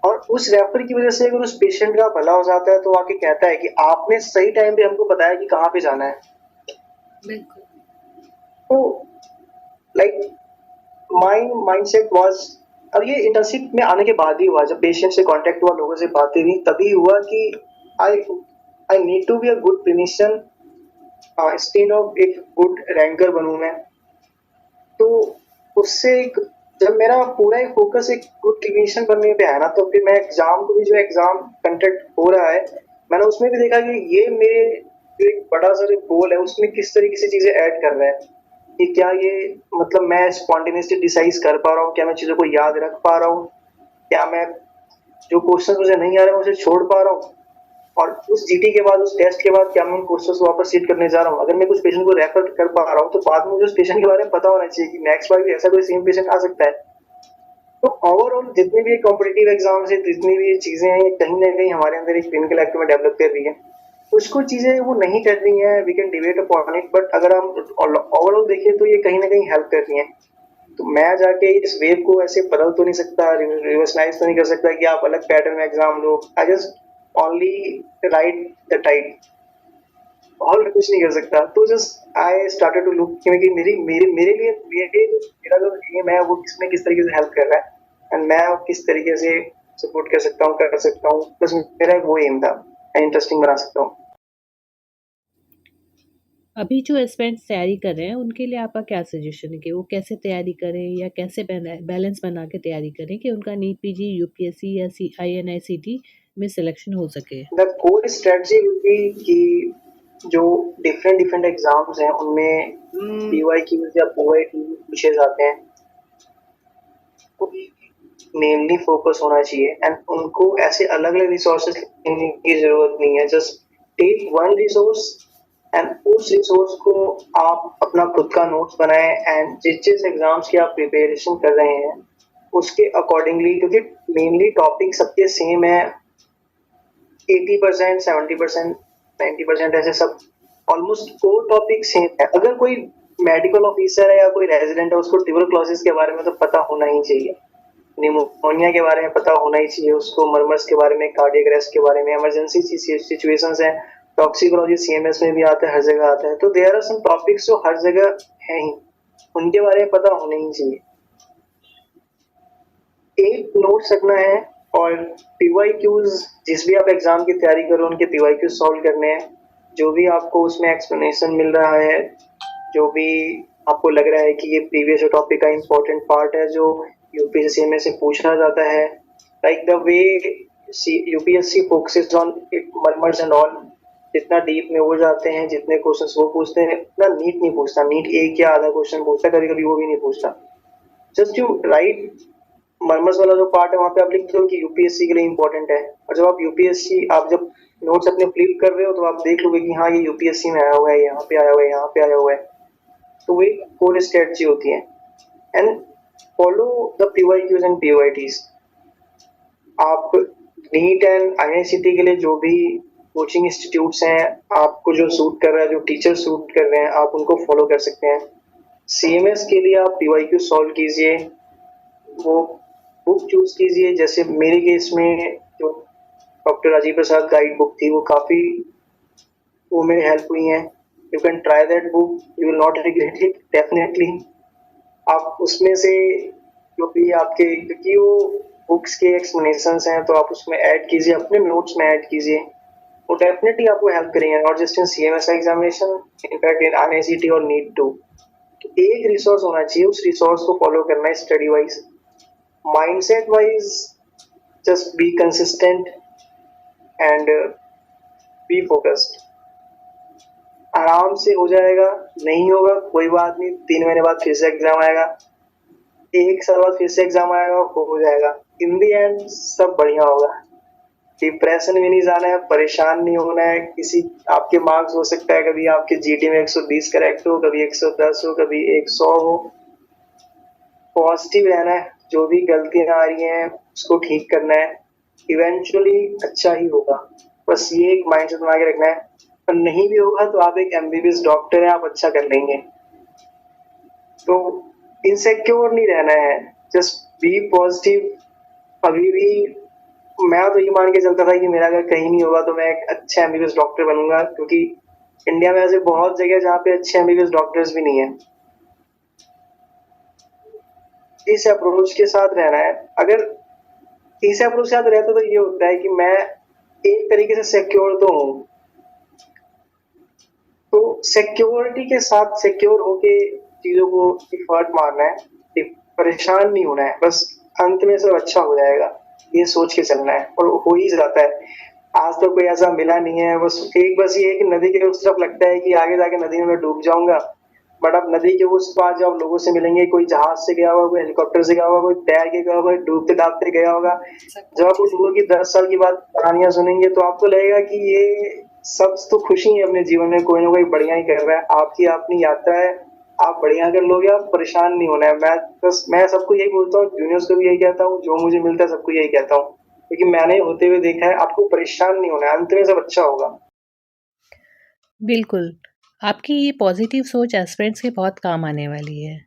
और उस रेफर की वजह से अगर उस पेशेंट का भला हो जाता है तो आके कहता है कि आपने सही टाइम पे हमको बताया कि कहाँ पे जाना है। बिल्कुल। तो लाइक माई माइंडसेट वाज, अब ये इंटर्नशिप में आने के बाद ही हुआ, जब पेशेंट से कांटेक्ट हुआ, लोगों से बातें हुई, तभी हुआ कि I I need to be a good clinician instead of एक गुड रैंकर बनूं मैं। तो उससे एक, जब मेरा पूरा एक फोकस एक गुड क्लिनिशियन बनने पे आया ना, तो फिर मैं एग्जाम को भी, जो एग्जाम कंडक्ट हो रहा है, मैंने उसमें भी देखा कि ये मेरे जो एक बड़ा सा जो गोल है उसमें किस तरीके से चीजें ऐड कर रहा है, कि क्या ये मतलब मैं स्पॉन्टेनियसली डिसाइड कर पा रहा हूँ, क्या मैं चीजों को याद रख पा रहा हूँ, क्या मैं जो क्वेश्चन मुझे नहीं आ रहे हैं उसे छोड़ पा रहा हूँ, और उस जीटी के बाद, उस टेस्ट के बाद क्या मैं उन क्वेश्चन को वापस सीट करने जा रहा हूँ। अगर मैं कुछ पेशेंट को रेफर कर पा रहा हूँ तो बाद में मुझे उस पेशेंट के बारे में पता होना चाहिए कि नेक्स्ट बार भी ऐसा कोई सेम पेशेंट आ सकता है। तो ओवरऑल जितने भी कॉम्पिटिटिव एग्जाम्स है, जितनी भी चीजें हैं, कहीं ना कहीं हमारे अंदर एक क्लिनिकल एक्ट में डेवलप कर रही है। कुछ कुछ चीजें वो नहीं कर रही है, we can debate upon it, but अगर हम ओवरऑल देखें तो ये कहीं ना कहीं हेल्प कर रही है। तो मैं जाके इस वेव को ऐसे बदल तो नहीं सकता, रिवर्सलाइज तो नहीं कर सकता कि आप अलग पैटर्न में एग्जाम दो। I just only write the tight, और कुछ नहीं कर सकता। तो just I started to look कि मेरी मेरे मेरे लिए मेरा जो एम है वो किसमें किस तरीके से हेल्प कर रहा है, एंड मैं किस तरीके से सपोर्ट कर सकता हूँ, बस मेरा वो एम था, इंटरेस्टिंग बना सकता हूँ। अभी जो एस्पिरेंट्स तैयारी कर रहे हैं उनके लिए आपका क्या सजेशन है कि वो कैसे तैयारी करें या कैसे बैलेंस बना के तैयारी करें कि उनका नीट पीजी, यूपीएससी या आईएनआईसीटी में सिलेक्शन हो सके? The core strategy will be कि जो डिफरेंट डिफरेंट एग्जाम्स हैं उनमें पीवाईक्यूज या पीवाईटी पूछे जाते हैं, मेनली फोकस होना चाहिए, एंड उनको ऐसे अलग अलग रिसोर्सेज लेने की जरूरत नहीं है। Just take one resource, and उस रिसोर्स को आप अपना खुद का नोट्स बनाएं, एंड जिस जिस एग्जाम्स की आप प्रिपरेशन कर रहे हैं उसके अकॉर्डिंगली, क्योंकि मेनली टॉपिक सबके सेम है, 80%, 70%, 90% ऐसे सब ऑलमोस्ट कोर टॉपिक सेम है। अगर कोई मेडिकल ऑफिसर है या कोई रेजिडेंट है, उसको ट्यूबरक्लोसिस के बारे में तो पता होना ही चाहिए, निमोनिया के बारे में पता होना ही चाहिए उसको, मर्मर्स के बारे में, कार्डियक अरेस्ट के बारे में, इमरजेंसी सिचुएशंस हैं, टॉक्सिकोलॉजी सीएमएस में भी आता है, हर जगह आता है। तो देयर आर सम टॉपिक्स जो हर जगह हैं ही, उनके बारे में पता होना ही चाहिए। एक नोट रखना है, और पीवाईक्यूज जिस भी आप एग्जाम की तैयारी करो उनके पीवाईक्यूज सॉल्व करने हैं। जो भी आपको उसमें एक्सप्लेनेशन मिल रहा है, जो भी आपको लग रहा है कि ये प्रीवियस टॉपिक का इम्पोर्टेंट पार्ट है जो यूपीएससी में से पूछा जाता है, like the way UPSC focuses on it murmurs and all, जितना डीप में वो जाते हैं, जितने क्वेश्चंस वो पूछते हैं, इतना नीट नहीं पूछता। नीट एक या आधा क्वेश्चन पूछता, कभी कभी वो भी नहीं पूछता। जस्ट यू राइट मर्मर्स वाला जो पार्ट है वहाँ पे आप लिख दो कि यूपीएससी के लिए इम्पोर्टेंट है, और जब आप यूपीएससी आप जब नोट्स अपने फ्लिप कर रहे हो तो आप देख लोगे कि हाँ ये यूपीएससी में आया हुआ है, यहाँ पे आया हुआ है, यहाँ पे आया हुआ है। तो वो एक कोर स्ट्रेटजी होती है। And follow the PYQs and PYTs. आप नीट एंड आईआईसीटी के लिए जो भी कोचिंग इंस्टीट्यूट्स हैं, आपको जो सूट कर रहा है, जो टीचर सूट कर रहे हैं, आप उनको फॉलो कर सकते हैं। सीएमएस के लिए आप पीवाईक्यू सॉल्व कीजिए, वो बुक चूज कीजिए। जैसे मेरे केस में जो डॉक्टर राजीव प्रसाद गाइड बुक थी, वो काफ़ी वो मेरी हेल्प हुई है। You can try that book, you will not regret it definitely. आप उसमें से जो भी आपके, क्योंकि वो बुक्स के एक्सप्लेनेशंस हैं, तो आप उसमें ऐड कीजिए, अपने नोट्स में ऐड कीजिए, वो डेफिनेटली आपको हेल्प करेंगे, not just in CMS examination, in fact in IICT और नीट टू। तो एक रिसोर्स होना चाहिए, उस रिसोर्स को फॉलो करना है study wise. Mindset wise just be consistent and be focused. आराम से हो जाएगा, नहीं होगा कोई बात नहीं, 3 महीने बाद फिर से एग्जाम आएगा, 1 साल बाद फिर से एग्जाम आएगा, हो जाएगा। इन दी एंड सब बढ़िया होगा। डिप्रेशन भी नहीं जाना है, परेशान नहीं होना है। किसी आपके मार्क्स हो सकता है कभी आपके जीडी में 120 करेक्ट हो, कभी 110 हो, कभी 100 हो। पॉजिटिव रहना है, जो भी गलतियां आ रही हैं उसको ठीक करना है, इवेंचुअली अच्छा ही होगा। बस ये एक माइंडसेट बना के रखना है। और नहीं भी होगा तो आप एक एमबीबीएस डॉक्टर हैं, आप अच्छा कर लेंगे। तो इनसेक्योर नहीं रहना है, जस्ट बी पॉजिटिव। अभी भी मैं तो ये मान के चलता था कि मेरा अगर कहीं नहीं होगा तो मैं एक अच्छा एमबीबीएस डॉक्टर बनूंगा, क्योंकि इंडिया में ऐसे बहुत जगह जहाँ पे अच्छे एमबीबीएस डॉक्टर्स भी नहीं है। इस अप्रोच के साथ रहना है। अगर इस अप्रोच के साथ रहते तो ये होता है कि मैं एक तरीके से सिक्योर तो हूँ, तो सिक्योरिटी के साथ सिक्योर होके चीजों को एफर्ट मारना है, परेशान नहीं होना है, बस अंत में सब अच्छा हो जाएगा, ये सोच के चलना है, और हो ही जाता है। आज तो कोई ऐसा मिला नहीं है, बस ये कि नदी के उस तरफ लगता है कि आगे जाके नदी में मैं डूब जाऊंगा, बट अब नदी के उस पार जब लोगों से मिलेंगे, कोई जहाज से गया होगा, कोई हेलीकॉप्टर से गया होगा, कोई तैर के गया होगा, डूबते दाबते गया होगा। जब आप उन लोगों की 10 साल की बात कहानियां सुनेंगे तो आपको लगेगा कि ये सब तो खुशी है अपने जीवन में, कोई ना कोई बढ़िया ही कर रहा है। आपकी अपनी यात्रा है, आप बढ़िया कर लोगे, आप परेशान नहीं होना है। मैं सबको यही बोलता हूँ, जूनियर्स को भी यही कहता हूँ, जो मुझे मिलता है सबको यही कहता हूँ, क्योंकि मैंने होते हुए देखा है, आपको परेशान नहीं होना है, अंत में सब अच्छा होगा। बिल्कुल, आपकी ये पॉजिटिव सोच एस्पिरेंट्स के बहुत काम आने वाली है।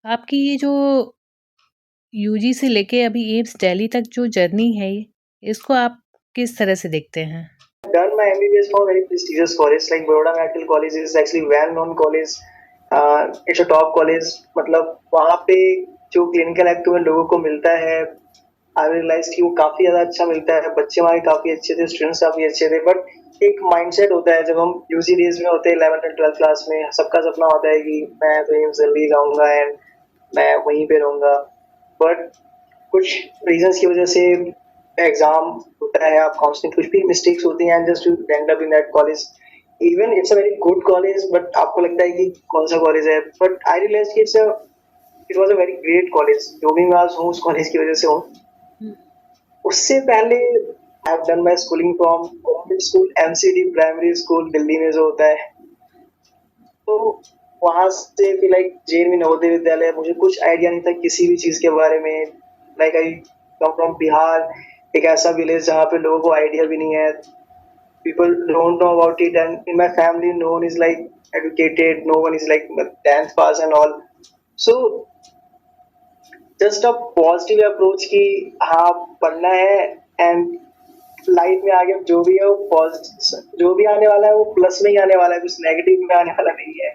आपकी ये जो यूजी से लेके अभी एम्स दिल्ली तक जो जर्नी है, इसको आप किस तरह से देखते हैं? Done my MBBS from a very prestigious college like Baroda Medical College is actually well known college. It's a top college. मतलब वहाँ पे जो क्लिनिकल एक्ट में लोगों को मिलता है, आई रियलाइज कि वो काफी ज्यादा अच्छा मिलता है। बच्चे हमारे काफी अच्छे थे, स्टूडेंट्स काफी अच्छे थे, बट एक माइंडसेट होता है जब हम यूजी डेज में होते हैं 11th और 12th क्लास में, सबका सपना होता है कि मैं तो एम्स दिल्ली जाऊंगा एंड मैं वहीं पे रहूंगा। बट कुछ रीजंस की वजह से एग्जाम होता है, आप काउंसलिंग, कुछ भी मिस्टेक्स होती हैं, just you and up in that college. Even it's a very good college, but आपको लगता है कि कौन सा कॉलेज है, बट आई रियलाइज कि it was a very great college. जो भी मैं आज हूँ उस कॉलेज की वजह से हूँ। उससे पहले आई have done my schooling from government school MCD primary school Delhi में जो होता है, तो वहां से भी लाइक जैन में नवोदय विद्यालय, मुझे कुछ आइडिया नहीं था किसी भी चीज के बारे में। Like I come from Bihar, एक ऐसा विलेज जहाँ पे लोगों को आइडिया भी नहीं है, people don't know about it, and in my family no one is like educated, no one is like 10th pass and all. So just a positive approach कि हाँ पढ़ना है एंड लाइफ में आगे जो भी है वो जो भी आने वाला है वो प्लस में ही आने वाला है, कुछ नेगेटिव में आने वाला नहीं है।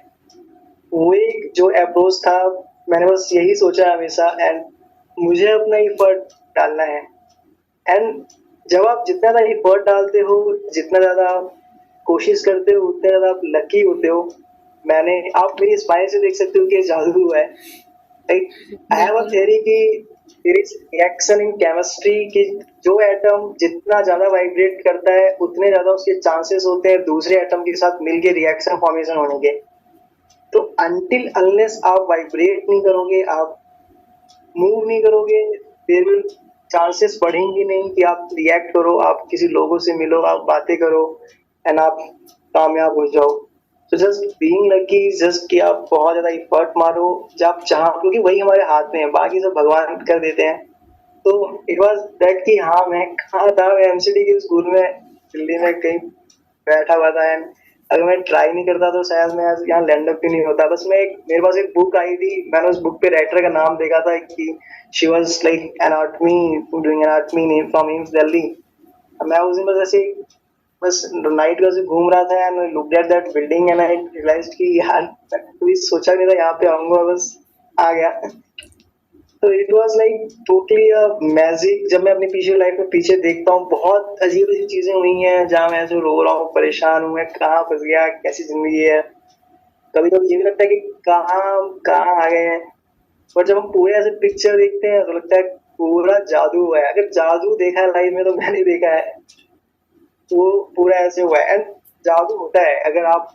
वो एक जो अप्रोच था, मैंने बस यही सोचा हमेशा एंड मुझे अपना एफर्ट डालना है। एंड जब आप जितना ज़्यादा एफर्ट डालते हो, जितना ज़्यादा आप कोशिश करते हो, उतने ज़्यादा आप लकी होते हो। आप मेरी स्माइल से देख सकते हो कि ये जादू हुआ है। लाइक आई हैव अ बिल्कुल। थियरी कि there is reaction in chemistry कि जो एटम जितना ज़्यादा वाइब्रेट करता है उतने ज़्यादा उसके चांसेस होते हैं दूसरे एटम के साथ मिलके रिएक्शन फॉर्मेशन होने के। तो अनटिल अनलेस आप वाइब्रेट नहीं करोगे, आप मूव नहीं करोगे, देयर विल चांसेस बढ़ेंगे नहीं कि आप रिएक्ट करो, आप किसी लोगों से मिलो, आप बातें करो एंड आप कामयाब हो जाओ। तो जस्ट बीइंग लकी, जस्ट कि आप बहुत ज़्यादा एफर्ट मारो जब चाह, क्योंकि वही हमारे हाथ में है, बाकी सब भगवान कर देते हैं। तो इट वाज दैट कि हाँ मैं कहाँ था, मैं एमसीडी के स्कूल में दिल्ली में कहीं बैठा हुआ था एंड अगर मैं ट्राई नहीं करता तो शायद मैं आज यहाँ लैंड अप ही नहीं होता। बस मेरे पास एक बुक आई थी, मैंने उस बुक पे राइटर का नाम देखा था कि she was like anatomy, doing anatomy from AIIMS Delhi. मैं उस दिन बस नाइट का से घूम रहा था and looked at that building and I realised कि यार कभी सोचा नहीं था यहाँ पे आऊंगा, बस आ गया। तो it was like totally a magic. जब मैं अपनी पीछे लाइफ में पीछे देखता हूँ, बहुत अजीब अजीब चीजें हुई हैं जहाँ मैं ऐसे रो रहा हूँ, परेशान हूँ, मैं कहाँ फंस गया, कैसी जिंदगी है। कभी कभी ये भी लगता है कि कहाँ कहाँ आ गए हैं। पर जब हम पूरे ऐसे पिक्चर देखते हैं तो लगता है पूरा जादू हुआ है। अगर जादू देखा है लाइफ में तो मैंने देखा है, वो पूरा ऐसे हुआ है। एंड जादू होता है अगर आप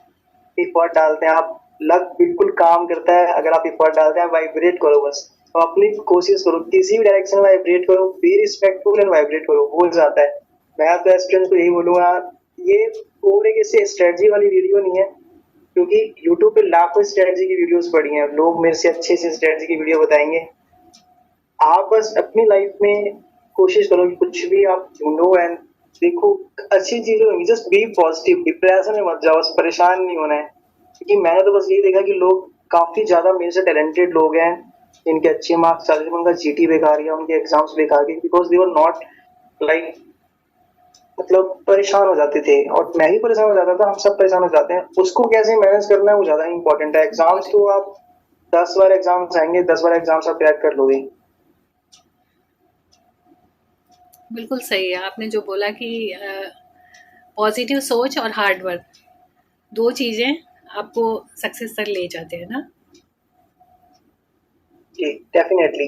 एफर्ट डालते हैं, आप लक बिल्कुल काम करता है अगर आप एफर्ट डालते हैं। वाइब्रेट करो बस, तो अपनी कोशिश करो, किसी भी डायरेक्शन में वाइब्रेट करो, बी रिस्पेक्टफुल एंड वाइब्रेट करो, हो जाता है। मैं तो स्टूडेंट्स को यही बोलूंगा, ये थोड़े किसी स्ट्रेटजी वाली वीडियो नहीं है, क्योंकि यूट्यूब पे लाखों स्ट्रेटजी की वीडियोस पड़ी हैं, लोग मेरे से अच्छे से स्ट्रेटजी की वीडियो बताएंगे। आप बस अपनी लाइफ में कोशिश करो कि कुछ भी आप ढूंढो एंड देखो अच्छी चीजें होंगी। जस्ट बी पॉजिटिव, डिप्रेशन में मत जाओ, बस परेशान नहीं होना है। क्योंकि मैंने तो बस यही देखा कि लोग काफी ज्यादा मेरे से टैलेंटेड लोग हैं जिनके अच्छे मार्क्स आ रहे थे, उनका जीटी बेकार गया, उनके एग्जाम्स बेकार गए, because they were not like, मतलब परेशान हो जाते थे। और मैं भी परेशान हो जाता था, हम सब परेशान हो जाते हैं। उसको कैसे मैनेज करना है वो ज्यादा इंपॉर्टेंट है। एग्जाम्स तो आप 10 बार एग्जाम्स आएंगे, 10 बार एग्जाम्स आप क्रैक कर लोगे। बिल्कुल सही है आपने जो बोला कि पॉजिटिव सोच और हार्ड वर्क, 2 चीज़ें आपको सक्सेस तक ले जाते हैं ना? डेफिनेटली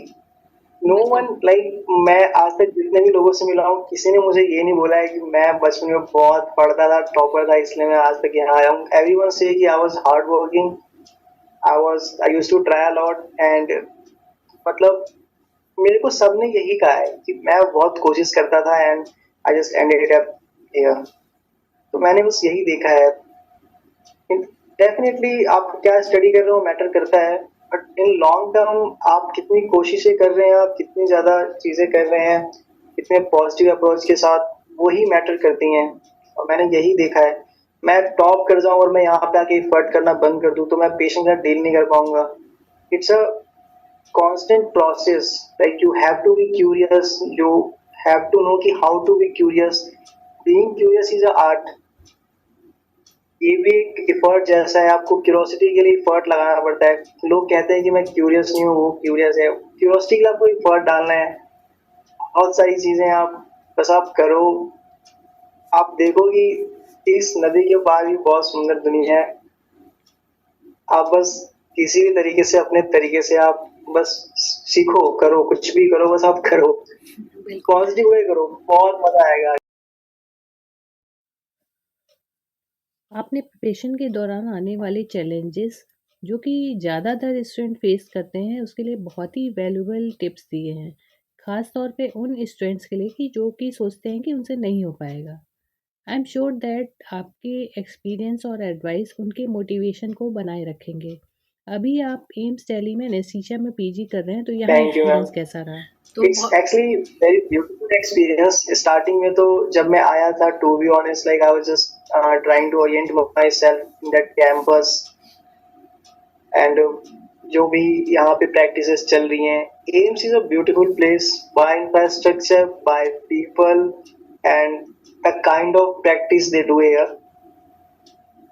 नो वन बिल्कुल। लाइक, मैं आज तक जितने भी लोगों से मिला हूँ, किसी ने मुझे ये नहीं बोला है कि मैं बचपन में बहुत पढ़ता था, टॉपर था, इसलिए मैं आज तक यहाँ आया हूँ। एवरीवन से कि I was hard working, I used to try a lot and मतलब मेरे को सबने यही कहा है कि मैं बहुत कोशिश करता था and I just ended up here. तो मैंने बस यही देखा है। डेफिनेटली आप क्या स्टडी कर रहे हो मैटर करता है, बट इन लॉन्ग टर्म आप कितनी कोशिशें कर रहे हैं, आप कितनी ज़्यादा चीज़ें कर रहे हैं, कितने पॉजिटिव अप्रोच के साथ, वही मैटर करती हैं। और मैंने यही देखा है, मैं टॉप कर जाऊं और मैं यहाँ पे आके एफर्ट करना बंद कर दूं तो मैं पेशेंट का डील नहीं कर पाऊंगा। It's a constant process, like you have to be curious, you have to know कि how to be curious, being curious is a art। ये भी एक एफर्ट जैसा है, आपको क्यूरियोसिटी के लिए एफर्ट लगाना पड़ता है। लोग कहते हैं कि मैं क्यूरियस नहीं हूँ, वो क्यूरियस है। क्यूरियोसिटी के लिए आपको एफर्ट डालना है, बहुत सारी चीजें आप बस आप करो। आप देखो कि इस नदी के पार भी बहुत सुंदर दुनिया है। आप बस किसी भी तरीके से अपने तरीके से आप बस सीखो, करो, कुछ भी करो, बस आप करो, बिल्कुल। पॉजिटिव वे करो, बहुत मजा आएगा। आपने प्रिपरेशन के दौरान आने वाले चैलेंजेस जो कि ज़्यादातर स्टूडेंट फेस करते हैं उसके लिए बहुत ही वैल्यूबल टिप्स दिए हैं, ख़ास तौर पे उन स्टूडेंट्स के लिए कि जो कि सोचते हैं कि उनसे नहीं हो पाएगा। आई एम श्योर दैट आपके एक्सपीरियंस और एडवाइस उनके मोटिवेशन को बनाए रखेंगे। अभी आप एम्स दिल्ली में एनेस्थीसिया में पीजी कर रहे हैं, तो यहाँ थैंक यू मैम। एक्सपीरियंस कैसा रहा? तो it's actually very beautiful experience. Starting में तो जब मैं आया था, to be honest, like I was just trying to orient myself in that campus and जो भी यहाँ पे प्रैक्टिसेस चल रही हैं. AIIMS is a beautiful place by infrastructure, by people and the kind of practice they do here.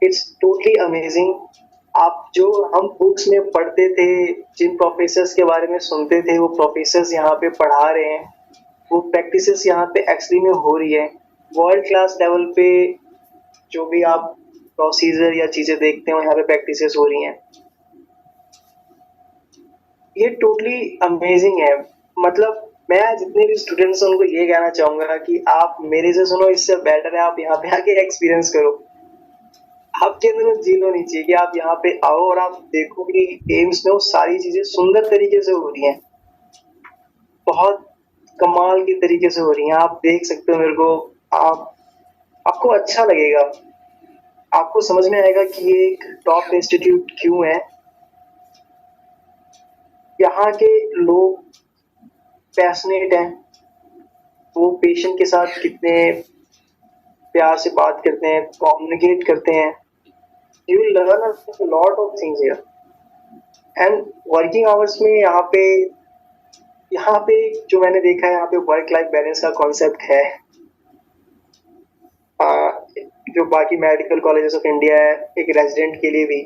It's totally amazing. आप जो हम बुक्स में पढ़ते थे, जिन प्रोफेसर्स के बारे में सुनते थे, वो प्रोफेसर्स यहाँ पे पढ़ा रहे हैं. वो प्रैक्टिसेस यहाँ पे एक्चुअली में हो रही है. वर्ल्ड क्लास लेवल पे जो भी आप प्रोसीजर या चीजें देखते हो, यहाँ पे प्रैक्टिसेस हो रही हैं. ये टोटली अमेजिंग है. मतलब मैं जितने भी स्टूडेंट्स हैं उनको ये कहना चाहूंगा कि आप मेरे से सुनो, इससे बेटर है आप यहाँ पे आके एक्सपीरियंस करो. आपके अंदर वो जील होनी चाहिए कि आप यहाँ पे आओ और आप देखो कि एम्स में वो सारी चीजें सुंदर तरीके से हो रही हैं, बहुत कमाल की तरीके से हो रही हैं. आप देख सकते हो मेरे को. आपको अच्छा लगेगा, आपको समझ में आएगा कि ये एक टॉप इंस्टीट्यूट क्यों है. यहाँ के लोग पैशनेट हैं, वो पेशेंट के साथ कितने प्यार से बात करते हैं, कम्युनिकेट करते हैं. You will learn a lot of things here. And working hours में यहाँ पे जो मैंने देखा है, यहाँ पे वर्क लाइफ बैलेंस का कॉन्सेप्ट है. जो बाकी मेडिकल कॉलेजेस ऑफ इंडिया है, एक रेजिडेंट के लिए भी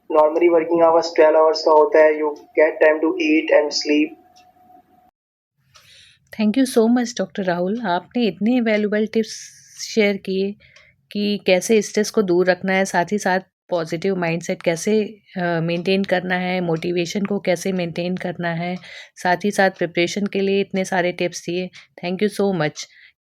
नॉर्मली वर्किंग आवर्स 12 आवर्स का होता है. You get time to eat and sleep. Thank you so much doctor Rahul, आपने इतने वैल्यूबल टिप्स शेयर किए कि कैसे स्ट्रेस को दूर रखना है, साथ ही साथ पॉजिटिव माइंडसेट कैसे मेंटेन करना है, मोटिवेशन को कैसे मेंटेन करना है, साथ ही साथ प्रिपरेशन के लिए इतने सारे टिप्स दिए. Thank you so much.